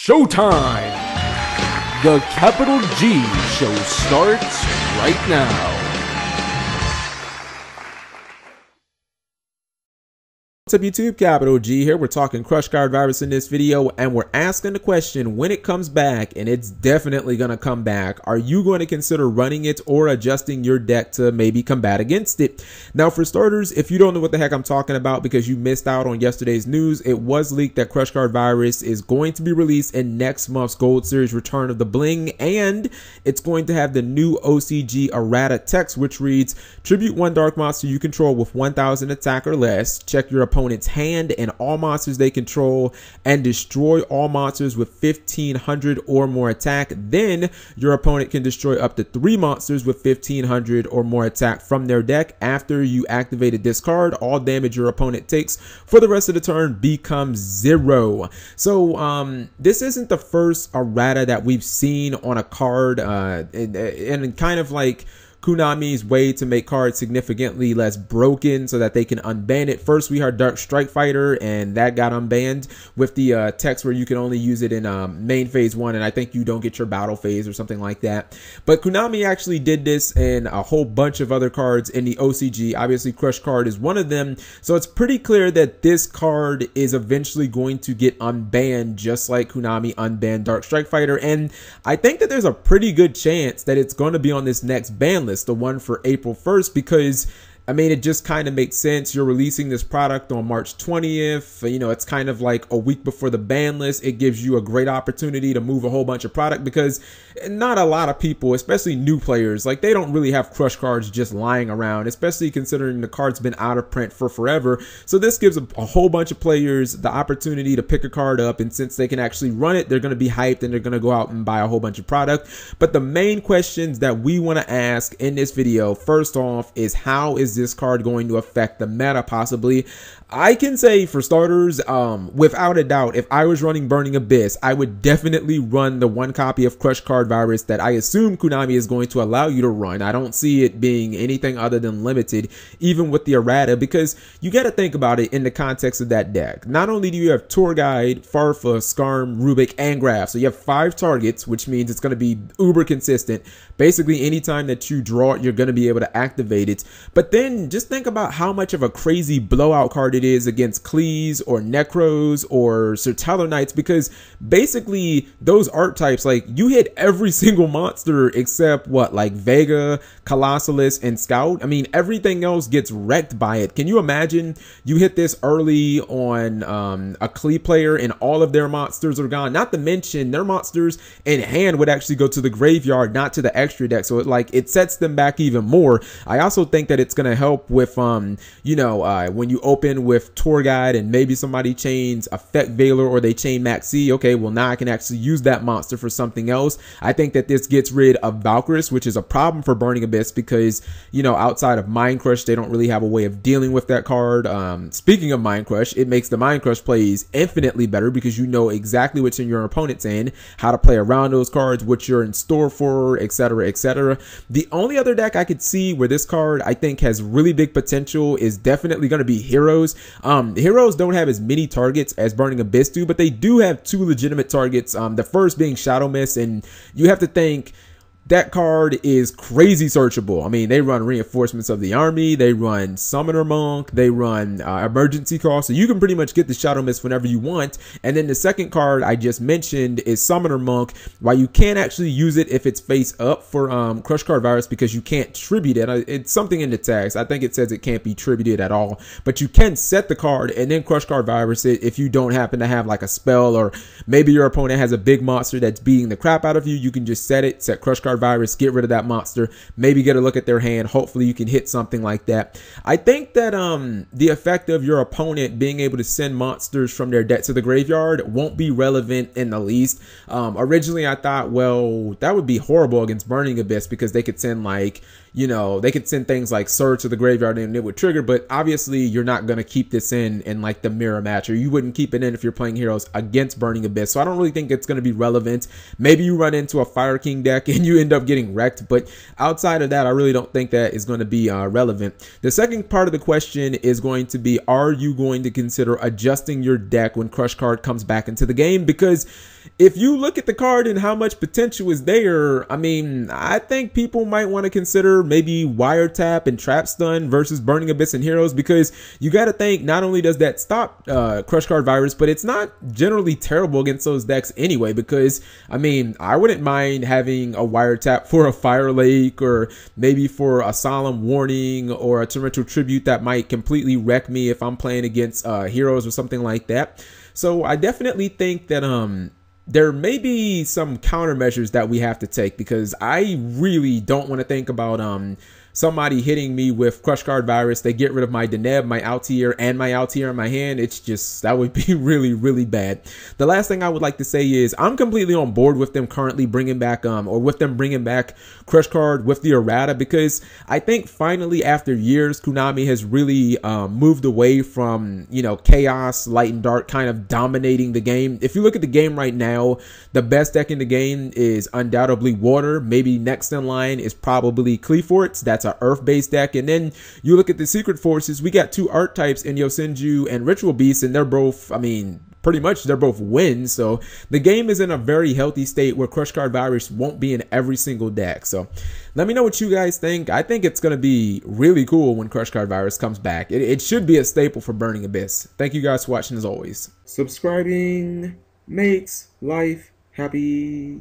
Showtime! The Capital G show starts right now. What's up YouTube, Capital G here. We're talking Crush Card Virus in this video, and we're asking the question when it comes back, and it's definitely going to come back. Are you going to consider running it or adjusting your deck to maybe combat against it? Now, for starters, if you don't know what the heck I'm talking about because you missed out on yesterday's news, it was leaked that Crush Card Virus is going to be released in next month's Gold Series Return of the Bling, and it's going to have the new OCG errata text, which reads, tribute one dark monster you control with 1000 attack or less, check your opponent's hand and all monsters they control, and destroy all monsters with 1500 or more attack. Then your opponent can destroy up to 3 monsters with 1500 or more attack from their deck. After you activated this card, all damage your opponent takes for the rest of the turn becomes 0. So this isn't the first errata that we've seen on a card, and kind of like Konami's way to make cards significantly less broken so that they can unban it. First, we had Dark Strike Fighter, and that got unbanned with the text where you can only use it in main phase 1, and I think you don't get your battle phase or something like that. But Konami actually did this in a whole bunch of other cards in the OCG. Obviously, Crush Card is one of them, so it's pretty clear that this card is eventually going to get unbanned, just like Konami unbanned Dark Strike Fighter. And I think that there's a pretty good chance that it's going to be on this next ban list, the one for April 1st, because I mean, it just kind of makes sense. You're releasing this product on March 20th. You know, it's kind of like a week before the ban list. It gives you a great opportunity to move a whole bunch of product because not a lot of people, especially new players, like they don't really have Crush cards just lying around, especially considering the card's been out of print for forever. So this gives a whole bunch of players the opportunity to pick a card up, and since they can actually run it, they're going to be hyped and they're going to go out and buy a whole bunch of product. But the main questions that we want to ask in this video, first off, is how is this card going to affect the meta possibly? I can say for starters, without a doubt, if I was running Burning Abyss, I would definitely run the one copy of Crush Card Virus that I assume Konami is going to allow you to run. I don't see it being anything other than limited, even with the errata, because you got to think about it in the context of that deck. Not only do you have Tour Guide, Farfa, Skarm, Rubik, and Graf, so you have 5 targets, which means it's going to be uber consistent. Basically, anytime that you draw it, you're going to be able to activate it. But then just think about how much of a crazy blowout card it is against Clees or Necros or Sertaler Knights, because basically those archetypes, like you hit every single monster except what, like Vega, Colossalus, and Scout. I mean, everything else gets wrecked by it. Can you imagine you hit this early on a Clee player and all of their monsters are gone? Not to mention their monsters in hand would actually go to the graveyard, not to the extra deck. So it sets them back even more. I also think that it's going to help with you know, when you open with Tour Guide and maybe somebody chains Effect Veiler or they chain Maxi, okay, well now I can actually use that monster for something else. I think that this gets rid of Valkyrus, which is a problem for Burning Abyss because, you know, outside of Mind Crush, they don't really have a way of dealing with that card. Speaking of Mind Crush, it makes the Mind Crush plays infinitely better because you know exactly what's in your opponent's hand, how to play around those cards, what you're in store for, etc., etc. The only other deck I could see where this card I think has really big potential is definitely going to be Heroes. Heroes don't have as many targets as Burning Abyss do, but they do have 2 legitimate targets. The first being Shadow Mist, and you have to think that card is crazy searchable. I mean, they run Reinforcements of the Army, they run Summoner Monk, they run Emergency Call, so you can pretty much get the Shadow Mist whenever you want. And then the second card I just mentioned is Summoner Monk. While you can't actually use it if it's face up for Crush Card Virus because you can't tribute it. It's something in the text. I think it says it can't be tributed at all, but you can set the card and then Crush Card Virus it if you don't happen to have like a spell, or maybe your opponent has a big monster that's beating the crap out of you. You can just set Crush Card Virus, get rid of that monster, maybe get a look at their hand. Hopefully you can hit something like that. I think that the effect of your opponent being able to send monsters from their deck to the graveyard won't be relevant in the least. Originally I thought, well, that would be horrible against Burning Abyss because they could send, like, you know, they could send things like Surge to the graveyard and it would trigger, but obviously you're not going to keep this in like the mirror match, or you wouldn't keep it in if you're playing Heroes against Burning Abyss. So I don't really think it's going to be relevant. Maybe you run into a Fire King deck and you end up getting wrecked. But outside of that, I really don't think that is going to be relevant. The second part of the question is going to be, are you going to consider adjusting your deck when Crush Card comes back into the game? Because if you look at the card and how much potential is there, I mean, I think people might want to consider maybe Wiretap and Trap Stun versus Burning Abyss and Heroes, because you got to think not only does that stop Crush Card Virus, but it's not generally terrible against those decks anyway, because, I mean, I wouldn't mind having a Wiretap for a Fire Lake, or maybe for a Solemn Warning or a Torrential Tribute that might completely wreck me if I'm playing against Heroes or something like that. So I definitely think that there may be some countermeasures that we have to take, because I really don't want to think about somebody hitting me with Crush Card Virus. They get rid of my Deneb, my Altier, and my Altier in my hand. It's just, that would be really, really bad. The last thing I would like to say is I'm completely on board with them currently bringing back, or with them bringing back Crush Card with the errata, because I think finally after years, Konami has really moved away from, you know, Chaos, Light and Dark kind of dominating the game. If you look at the game right now, the best deck in the game is undoubtedly Water. Maybe next in line is probably Cleaforts. That's an Earth-based deck. And then you look at the Secret Forces, we got two art types in Yosenju and Ritual Beast, and they're both, I mean, pretty much they're both wins. So the game is in a very healthy state where Crush Card Virus won't be in every single deck. So let me know what you guys think. I think it's going to be really cool when Crush Card Virus comes back. It should be a staple for Burning Abyss. Thank you guys for watching as always. Subscribing makes life happy.